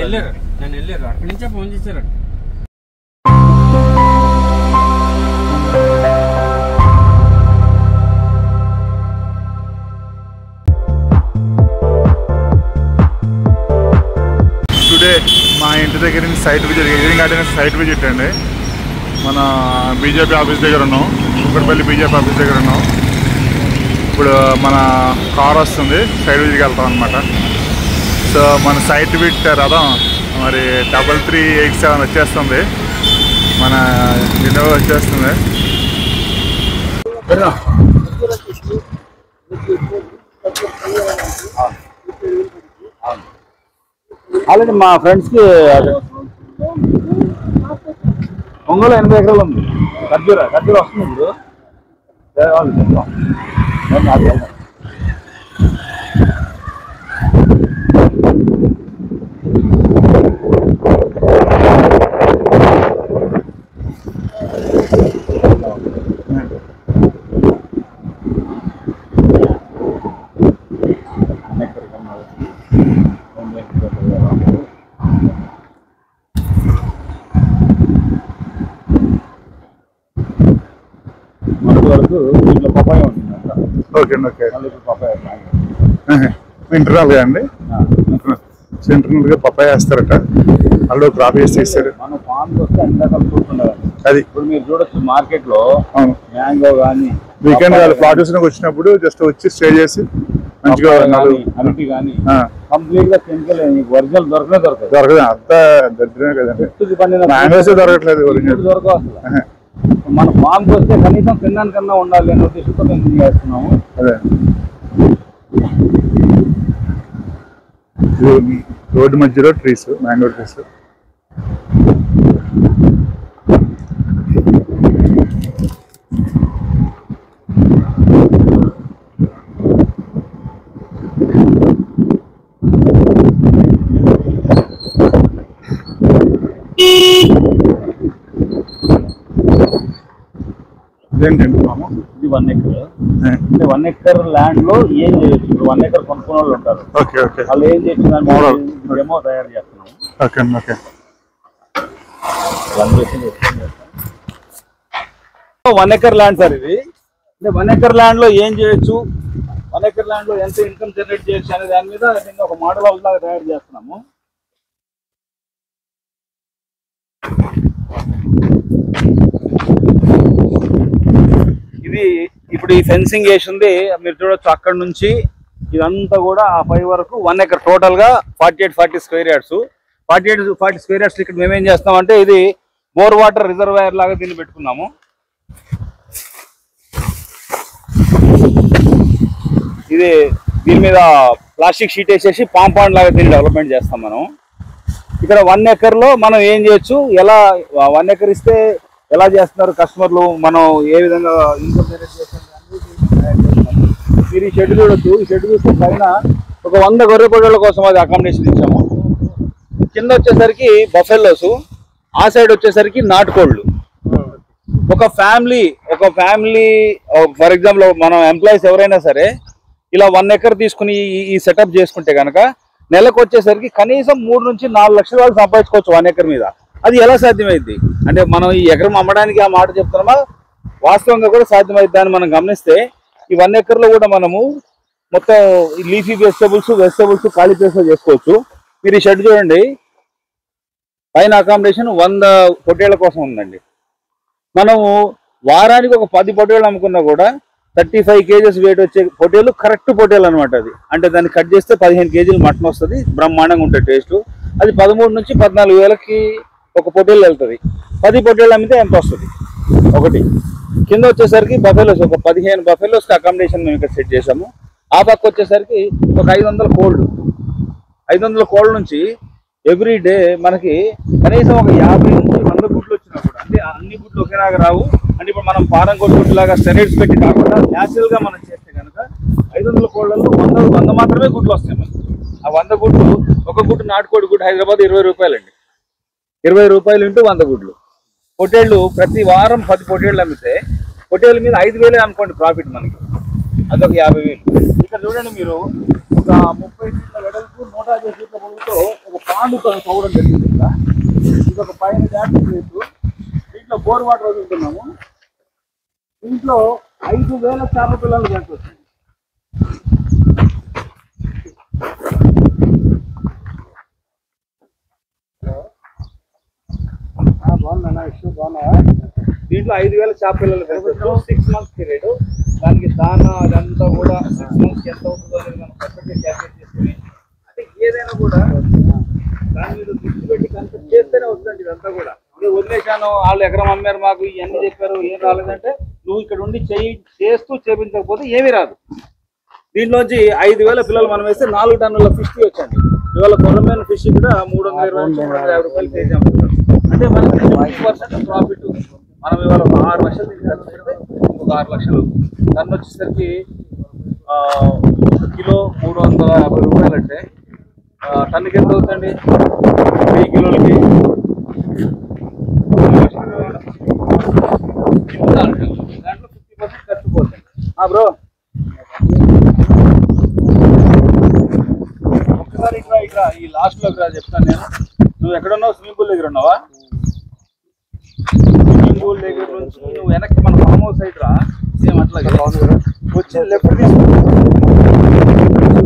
వెళ్ళారు, నన్ను వెళ్ళారు, అక్కడి నుంచే ఫోన్ చేశారు. టుడే మా ఇంటి దగ్గర సైట్ విజిట్, ఎయిరింగ్ గార్డెన్ సైట్ విజిట్ అండి. మన బీజేపీ ఆఫీస్ దగ్గర ఉన్నాం, కుక్కడపల్లి బీజేపీ ఆఫీస్ దగ్గర ఉన్నాం. ఇప్పుడు మన కార్ వస్తుంది, సైట్ విజిట్కి వెళ్తాం అనమాట. సో మన సైట్ విజిట్ రథం మరి 3387 వచ్చేస్తుంది, మన ఇన్నోవా వచ్చేస్తుంది. ఆల్రెడీ మా ఫ్రెండ్స్కి ఒంగోలు 80 ఎకరాలు ఉంది. ఖర్జూర వస్తుంది ఇప్పుడు. వరకు దీంట్లో పపాయ ఉంటుంది. ఓకే ఓకే, ఇంటర్నల్గా అండి, ఇంటర్నల్గా పపాయ వేస్తారట. వాళ్ళు క్రాప్ వేసి తీస్తారు. మనం ఫామ్కి వస్తే అన్ని రకాల ఫ్రూట్స్ ఉండాలి. అది ఇప్పుడు మీరు చూడొచ్చు మార్కెట్ లో మ్యాంగో కానీ వీకెండ్ వాళ్ళు ప్లాట్స్ వచ్చినప్పుడు జస్ట్ వచ్చి స్టే చేసి మంచిగా అరటి కానీ కంప్లీట్ గా కెమికల్ ఒరిజినల్ దొరకదు. అంతా దరిద్రమే కదండి, మ్యాంగోస్ దొరకట్లేదు, దొరకవు అసలు. మన ఫామ్కి వస్తే కనీసం తినడానికన్నా ఉండాలి అనే ఉద్దేశంతో మేము చేస్తున్నాము. అదే రోడ్డు మధ్యలో ట్రీస్, మ్యాంగో ట్రీస్. ఇది 1 ఎకర్. అంటే 1 ఎకర్ ల్యాండ్ లో ఏం చేయొచ్చు? ఇప్పుడు 1 ఎకర్ కొనుక్కునే వాళ్ళు ఉంటారు, వాళ్ళు ఏం చేస్తున్నారు, డెమో తయారు చేస్తున్నాము. 1 ఎకర్ ల్యాండ్ సార్ ఇది. అంటే 1 ఎకర్ ల్యాండ్ లో ఏం చేయొచ్చు, 1 ఎకర్ ల్యాండ్ లో ఎంత ఇన్కమ్ జనరేట్ చేయొచ్చు అనే దాని మీద ఒక మోడల్ హౌస్ లాగా తయారు చేస్తున్నాము. ఇది ఇప్పుడు ఈ ఫెన్సింగ్ వేసింది మీరు చూడొచ్చు. అక్కడ నుంచి ఇదంతా కూడా ఆ పై వరకు 1 ఎకర్ టోటల్ గా 48-40 స్క్వేర్ యార్డ్స్. 48-40 square yards. ఇక్కడ మేమేం చేస్తామంటే ఇది బోర్ వాటర్ రిజర్వాయర్ లాగా దీన్ని పెట్టుకున్నాము. ఇది దీని మీద ప్లాస్టిక్ షీట్ వేసేసి పాంపాండ్ లాగా దీన్ని డెవలప్మెంట్ చేస్తాం మనం. ఇక్కడ 1 ఎకర్ లో మనం ఏం చేయొచ్చు, ఎలా 1 ఎకర్ ఇస్తే ఎలా చేస్తున్నారు కస్టమర్లు, మనం ఏ విధంగా ఇన్కమ్ జనరేట్ చేస్తాం. మీరు ఈ షెడ్ చూడొచ్చు. ఈ షెడ్ చూస్తే పైన ఒక 100 గొర్రె పొడేళ్ల కోసం అది అకామిడేషన్ ఇచ్చాము. కింద వచ్చేసరికి బఫెల్లోస్, ఆ సైడ్ వచ్చేసరికి నాటుకోళ్ళు. ఒక ఫ్యామిలీ ఫర్ ఎగ్జాంపుల్ మనం ఎంప్లాయీస్ ఎవరైనా సరే ఇలా 1 ఎకర్ తీసుకుని ఈ సెటప్ చేసుకుంటే కనుక నెలకు వచ్చేసరికి కనీసం 3 నుంచి 4 లక్షల వాళ్ళు సంపాదించుకోవచ్చు 1 ఎకర్ మీద. అది ఎలా సాధ్యమైంది అంటే మనం ఈ ఎకరం అమ్మడానికి ఆ మాట చెప్తున్నామా, వాస్తవంగా కూడా సాధ్యమైంది అని మనం గమనిస్తే ఈ 1 ఎకర్లో కూడా మనము మొత్తం లీఫీ వెజిటబుల్స్ ఖాళీ ప్లేస్లో చేసుకోవచ్చు. మీరు ఈ షెడ్ చూడండి, పైన అకామిడేషన్ 100 పొట్టేళ్ల కోసం ఉందండి. మనము వారానికి ఒక 10 పొట్టేళ్ళు అమ్ముకున్నా కూడా 35 కేజెస్ వెయిట్ వచ్చే పొట్టేలు కరెక్ట్ పొట్టేలు అనమాట. అది అంటే దాన్ని కట్ చేస్తే 15 కేజీలు మటన్ వస్తుంది, బ్రహ్మాండంగా ఉంటుంది టేస్ట్. అది 13 నుంచి 14 వేలకి ఒక పొట్టేలు వెళ్తుంది. 10 పొట్టేళ్ళు అమ్మితే ఎంత వస్తుంది ఒకటి. కింద వచ్చేసరికి బఫెలోస్, ఒక 15 బఫెలోస్కి అకామిడేషన్ మేము ఇక్కడ సెట్ చేసాము. ఆ పక్క వచ్చేసరికి ఒక 500 కోళ్ళు. 500 కోళ్ళ నుంచి ఎవ్రీ డే మనకి కనీసం ఒక 50 నుంచి 100 గుడ్లు వచ్చినా కూడా, అంటే అన్ని గుడ్లు ఒకేలాగా రావు. అంటే ఇప్పుడు మనం ఫారం గుడ్లాగా స్టెరాయిడ్స్ పెట్టి కాకుండా న్యాచురల్గా మనం చేస్తే కనుక 500 కోళ్ళల్లో 100 మాత్రమే గుడ్లు వస్తాయి మనకి. ఆ 100 గుడ్లు, ఒక గుడ్డు నాటుకోడి గుడ్డు హైదరాబాద్ 20 రూపాయలండి. 20 రూపాయలు ఇంటూ 100 గుడ్లు. పొట్టేళ్ళు ప్రతి వారం 10 పొట్టేళ్ళు అమ్మితే పొట్టేళ్ళ మీద 5,000 అనుకోండి ప్రాఫిట్ మనకి. అదొక 50,000. ఇక్కడ చూడండి మీరు ఒక 30 ఫీట్ల వెడల్పు 150 ఫీట్ల పొడవుతో ఒక పాండు తవ్వడం జరిగింది. ఇక్కడ ఇదొక పైన డ్యామ్ ప్లేస్. దీంట్లో బోర్ వాటర్ వదులుతున్నాము. దీంట్లో 5,000 చేప పిల్లలు పెంచవచ్చు. బాగుందన్నా ఇష్యూ బాగున్నా. దీంట్లో 5,000 చేప పిల్లలు పెంచవచ్చు. 6 మంత్స్ పీరియడ్. దానికి దానా అదంతా కూడా 6 మంత్స్కి ఎంత అవుతుందో అనేది మనం పర్ఫెక్ట్గా క్యాల్కులేట్ చేసుకుని, అంటే ఏదైనా కూడా దాని మీద దృష్టి పెట్టి కన్సల్ట్ చేస్తేనే వస్తుందండి. ఇదంతా కూడా వదిలేశాను, వాళ్ళు ఎకరం అమ్మారు మాకు ఇవన్నీ చెప్పారు, ఏం రాలేదంటే నువ్వు ఇక్కడ ఉండి చేస్తూ చేపించకపోతే ఏమీ రాదు. దీంట్లోంచి 5,000 పిల్లలు మనం వేస్తే 4 టన్నుల ఫిష్ వచ్చండి. ఇవాళ కొరమైన ఫిష్ కూడా 320-350 రూపాయలు కేజీ అమ్ముతున్నారు. అంటే మనకి 50% ప్రాఫిట్. మనం ఇవాళ 6 లక్షలు దీనికి ఖర్చు పెడితే ఇంకొక 6 లక్షలు. టన్ను వచ్చేసరికి కిలో 350 రూపాయలు. అంటే టన్నుకి ఎంత అవుతుందండి? 1000 కిలోలకి దాంట్లో 50% ఖర్చు పోతుంది. బ్రో ఒక్కసారి ఇక్కడ ఈ లాస్ట్ లో చెప్తాను నేను. నువ్వు ఎక్కడున్నావు? స్విమ్మింగ్ పూల్ దగ్గర ఉన్నావా? స్విమ్మింగ్ పూల్ దగ్గర నుంచి నువ్వు వెనక్కి మన ఫామ్ హౌస్ సైడ్ రా. సేమ్ అట్లాగే వచ్చి లెఫ్ట్ తీసుకుని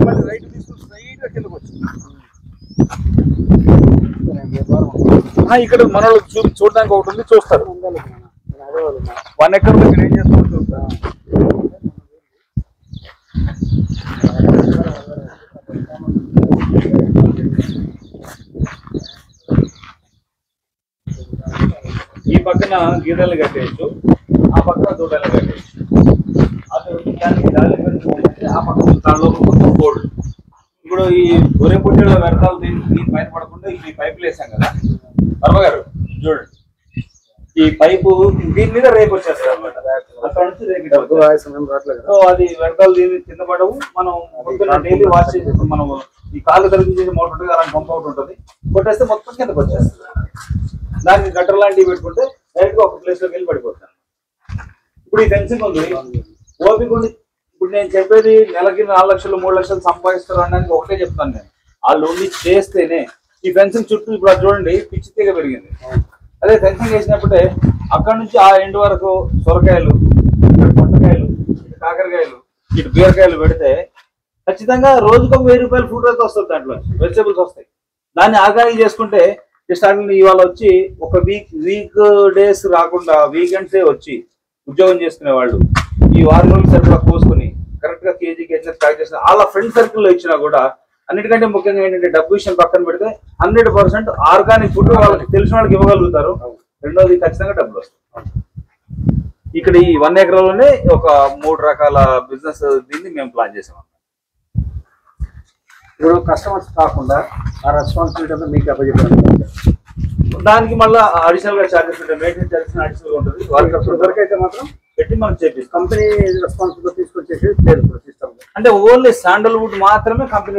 మళ్ళీ రైట్ తీసుకుని స్ట్రైట్ గా కిందకు వచ్చి ఇక్కడ మన చూడడానికి ఒకటి ఉంది, చూస్తారు. 1 ఎకర్ దగ్గర ఏం చేసుకోవచ్చు చూస్తారు. ఈ పక్కన గీతలు కట్టేయచ్చు, ఆ పక్కన దూడలు కట్టేయచ్చు. అది దానికి గాలి పెట్టుకుంటే ఆ పక్కన దానిలో కోల్డ్. ఇప్పుడు ఈ గొర్రె పుట్టేలో వ్యర్థాలు దీని పైన పడకుండా ఈ పైపులు వేసాం కదా వర్మగారు, చూడండి. ఈ పైపు దీని మీద రేపు వచ్చేస్తారు అనమాట. అక్కడ నుంచి రేపు సో అది వ్యర్థాలు దీన్ని కింద పడవు. మనం పొద్దున్న డైలీ వాష్ చేసి మనం ఈ కాళ్ళు కలిపి చేసి మోటార్ ఉంటుంది, అలాంటి పంప్ అవుట్ ఉంటుంది. కొట్టేస్తే మొత్తం కిందకు వచ్చేస్తుంది. దానికి గట్టర్ లాంటివి పెట్టుకుంటే డైరెక్ట్ గా ఒక ప్లేస్ లోకి వెళ్ళి పడిపోతాను. ఇప్పుడు ఈ ఫెన్సింగ్ ఉంది, ఓపిక ఉంది. ఇప్పుడు నేను చెప్పేది నెలకి 4 లక్షలు 3 లక్షలు సంపాదిస్తారు అనడానికి ఒకటే చెప్తాను నేను. వాళ్ళు ఉండి చేస్తేనే. ఈ ఫెన్సింగ్ చుట్టూ ఇప్పుడు అది చూడండి పిచ్చి తీగ పెరిగింది. అదే ఫెన్సింగ్ వేసినప్పుడే అక్కడ నుంచి ఆ ఎండ్ వరకు సొరకాయలు, పొట్టకాయలు, కాకరకాయలు, ఇటు బీరకాయలు పెడితే ఖచ్చితంగా రోజుకు 1000 రూపాయలు ఫుడ్ అయితే వస్తుంది. దాంట్లో వెజిటేబుల్స్ వస్తాయి. దాన్ని ఆర్గానిక్ చేసుకుంటే స్టార్టింగ్ ఇవాళ వచ్చి ఒక వీక్ డేస్ రాకుండా వీకెండ్సే వచ్చి ఉద్యోగం చేసుకునే వాళ్ళు ఈ 6 రోజులు సరిపడా కోసుకుని కరెక్ట్ గా కేజీకి ఎంత ప్యాక్ చేసిన వాళ్ళ ఫ్రెండ్ సర్కిల్లో ఇచ్చినా కూడా, అన్నిటికంటే ముఖ్యంగా ఏంటంటే డబ్బు విషయం పక్కన పెడితే 100% ఆర్గానిక్ ఫుడ్ వాళ్ళకి తెలిసిన వాళ్ళకి ఇవ్వగలుగుతారు. రెండోది ఖచ్చితంగా డబ్బులు వస్తాయి. ఇక్కడ ఈ 1 ఎకరాలోనే ఒక 3 రకాల బిజినెస్ దీన్ని మేము ప్లాన్ చేసాం. ఇప్పుడు కస్టమర్స్ కాకుండా ఆ రెస్పాన్సిబిలిటీ అంతా మీకు అప్పచెప్పారు. దానికి మళ్ళీ అడిషనల్ గా చార్జెస్ ఉంటాయి. మెయింటెనెన్స్ చార్జెస్ అడిషనల్ గా ఉంటుంది. వాళ్ళకి దొరికైతే మాత్రం పెట్టి మనం చేపిస్తాం. కంపెనీ రెస్పాన్సిబిలిటీ తీసుకొచ్చేసి లేదు సిస్టమ్. అంటే ఓన్లీ శాండల్వుడ్ మాత్రమే కంపెనీ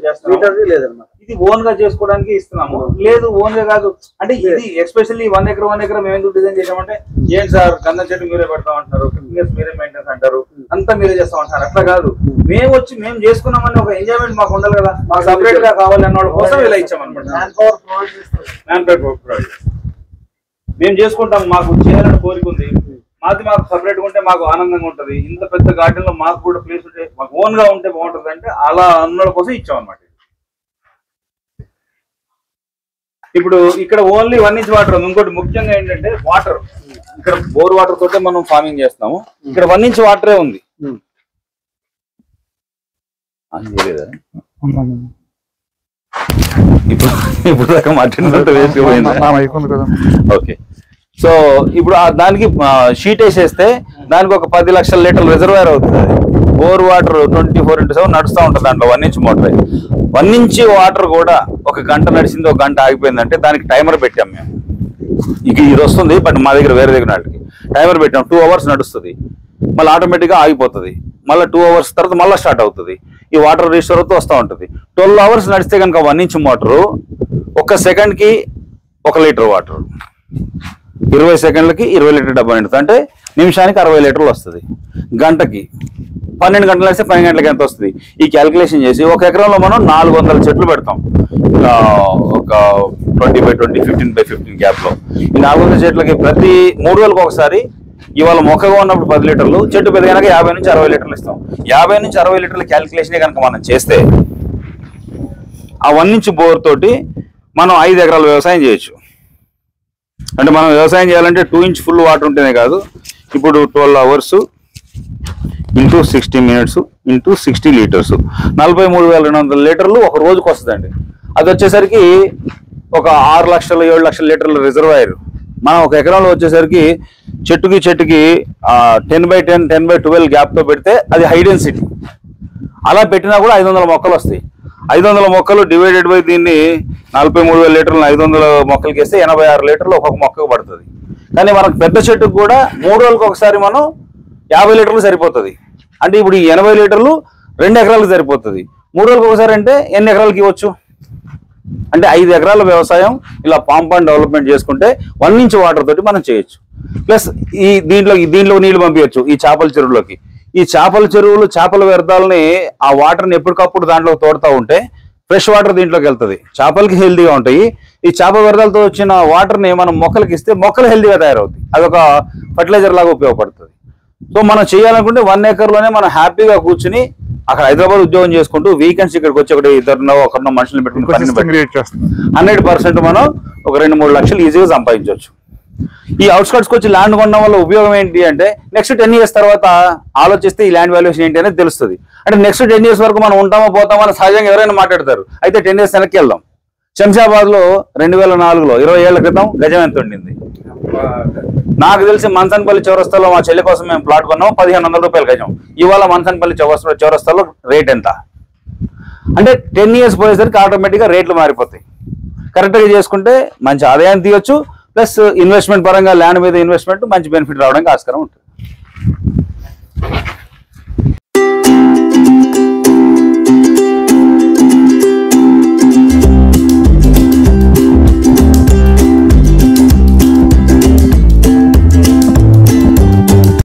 చేస్తాం. లేదన్నమాట. ఇది ఓన్ గా చేసుకోవడానికి ఇస్తున్నాము. లేదు ఓన్ గా కాదు అంటే ఇది ఎస్పెషల్లీ 1 ఎకరం మేము ఎందుకు డిజైన్ చేసామంటే, ఏం సార్ గంధం చెట్టు మీరే పెడతాం అంటున్నారు, 15 years మీరే మెయింటెనెన్స్ అంటారు, అంతా మీరే చేస్తాం అంటున్నారు. అట్లా కాదు, మేము వచ్చి మేము చేసుకున్నామని ఒక ఎంజాయ్మెంట్ మాకు ఉండాలి కదా. మాకు సపరేట్ గా కావాలి అన్న వాళ్ళ కోసం ఇలా ఇచ్చామన్నమాట. మ్యాన్ పవర్ ప్రొవైడ్ చేస్తాం. మేము చేసుకుంటాం. మాకు చేయాలని కోరిక ఉంది. మాకు సపరేట్ గా ఉంటే మాకు ఆనందంగా ఉంటది. ఇంత పెద్ద గార్డెన్ లో మాకు కూడా ప్లేస్ ఉంటే మాకు ఓన్ గా ఉంటే బాగుంటది అంటే అలా అన్నోళ్ళ కోసం ఇచ్చాం అనమాట. ఇప్పుడు ఇక్కడ ఓన్లీ 1 inch వాటర్ ఉంది. ఇంకోటి ముఖ్యంగా ఏంటంటే వాటర్, ఇక్కడ బోర్ వాటర్ తోటే మనం ఫార్మింగ్ చేస్తాము. ఇక్కడ 1 inch వాటరే ఉంది. ఇప్పుడు దాకా ఓకే. సో ఇప్పుడు దానికి షీట్ వేసేస్తే దానికి ఒక 10 లక్షల లీటర్ల రిజర్వాయర్ అవుతుంది. బోర్ వాటర్ 24/7 నడుస్తూ ఉంటుంది. దాంట్లో 1 inch మోటర్. 1 inch వాటర్ కూడా 1 గంట నడిచింది, 1 గంట ఆగిపోయిందంటే దానికి టైమర్ పెట్టాం మేము. ఇక ఇది వస్తుంది, బట్ మా దగ్గర వేరే దగ్గర నాటికి టైమర్ పెట్టాం. 2 hours నడుస్తుంది, మళ్ళీ ఆటోమేటిక్గా ఆగిపోతుంది. మళ్ళీ 2 hours తర్వాత మళ్ళీ స్టార్ట్ అవుతుంది. ఈ వాటర్ రిస్టోర్ అవుతూ వస్తూ ఉంటుంది. 12 hours నడిస్తే కనుక 1 inch మోటరు 1 సెకండ్కి 1 లీటర్ వాటర్, 20 సెకండ్లకి 20 లీటర్ డబ్బా నిండుతుంది. అంటే నిమిషానికి 60 లీటర్లు వస్తుంది. గంటకి 12 గంటలు వేస్తే 12 గంటలకి ఎంత వస్తుంది ఈ క్యాలిక్యులేషన్ చేసి ఒక ఎకరంలో మనం 400 చెట్లు పెడతాం ఒక 20x20 15x15 గ్యాప్ లో. ఈ 400 చెట్లకి ప్రతి 3 రోజులకు ఒకసారి ఇవాళ మొక్కగా ఉన్నప్పుడు 10 లీటర్లు, చెట్టు పెరిగినాక 50 నుంచి 60 లీటర్లు ఇస్తాం. 50 నుంచి 60 లీటర్ల క్యాలిక్యులేషన్ కనుక మనం చేస్తే ఆ 1 ఇంచ్ బోర్ తోటి మనం 5 ఎకరాల వ్యవసాయం చేయొచ్చు. అంటే మనం వ్యవసాయం చేయాలంటే 2 ఇంచ్ ఫుల్ వాటర్ ఉంటేనే కాదు, ఇప్పుడు 12 hours into 60 minutes into 60 litres 43,200 లీటర్లు ఒక రోజుకి వస్తుందండి. అది వచ్చేసరికి ఒక 6 లక్షలు 7 లక్షల లీటర్ల రిజర్వాయర్. మనం ఒక ఎకరంలో వచ్చేసరికి చెట్టుకి 10x10 10x12 గ్యాప్తో పెడితే అది హై డెన్సిటీ. అలా పెట్టినా కూడా 500 మొక్కలు వస్తాయి. 500 మొక్కలు డివైడెడ్ బై దీన్ని 43,000 లీటర్లు 500 మొక్కలకి వేస్తే 86 లీటర్లు ఒక్కొక్క మొక్కకు పడుతుంది. కానీ మనకు పెద్ద చెట్టుకు కూడా 3 రోజులకు ఒకసారి మనం 50 లీటర్లు సరిపోతుంది. అంటే ఇప్పుడు ఈ 80 లీటర్లు 2 ఎకరాలకు సరిపోతుంది. 3 రోజులకు ఒకసారి అంటే ఎన్ని ఎకరాలకి ఇవ్వచ్చు? అంటే 5 ఎకరాల వ్యవసాయం ఇలా పాంపాండ్ డెవలప్మెంట్ చేసుకుంటే 1 ఇంచ్ వాటర్ తోటి మనం చేయొచ్చు. ప్లస్ ఈ దీంట్లో నీళ్లు పంపించచ్చు ఈ చేపల చెరువులోకి. ఈ చేపల చెరువులు చేపల వ్యర్థాలని ఆ వాటర్ని ఎప్పటికప్పుడు దాంట్లో తోడుతూ ఉంటే ఫ్రెష్ వాటర్ దీంట్లోకి వెళ్తుంది, చేపలకి హెల్తీగా ఉంటాయి. ఈ చేప వ్యర్థాలతో వచ్చిన వాటర్ని మనం మొక్కలకి ఇస్తే మొక్కలు హెల్తీగా తయారవుతాయి. అదొక ఫర్టిలైజర్ లాగా ఉపయోగపడుతుంది. సో మనం చేయాలనుకుంటే 1 ఎకర్లోనే మనం హ్యాపీగా కూర్చుని అక్కడ హైదరాబాద్ ఉద్యోగం చేసుకుంటూ వీకెండ్స్ ఇక్కడికి వచ్చి ఒకరినో మనుషులు పెట్టుకుని 100% మనం ఒక 2-3 లక్షలు ఈజీగా సంపాదించవచ్చు. ఈ అవుట్స్కట్స్కి వచ్చి ల్యాండ్ కొనడం వల్ల ఉపయోగం ఏంటి అంటే నెక్స్ట్ 10 years తర్వాత ఆలోచిస్తే ఈ ల్యాండ్ వాల్యుయేషన్ ఏంటి అనేది తెలుస్తుంది. అంటే నెక్స్ట్ 10 years వరకు మనం ఉంటామో పోతామో అని సహజంగా ఎవరైనా మాట్లాడతారు. అయితే 10 years వెనక్కి వెళ్దాం. శంషాబాద్లో 2004లో 20 ఏళ్ల క్రితం గజం ఎంత ఉండింది? నాకు తెలిసి మంచన్పల్లి చౌరస్తాలో మా చెల్లి కోసం మేము ప్లాట్ కొన్నాం, 1,500 రూపాయలు గజం. ఇవాళ మంచన్పల్లి చౌరస్తాలో రేట్ ఎంత? అంటే 10 years పోయేసరికి ఆటోమేటిక్గా రేట్లు మారిపోతాయి. కరెక్ట్గా చేసుకుంటే మంచి ఆదాయం తీయొచ్చు, ప్లస్ ఇన్వెస్ట్మెంట్ పరంగా ల్యాండ్ మీద ఇన్వెస్ట్మెంట్ మంచి బెనిఫిట్ రావడానికి ఆస్కారం ఉంటుంది.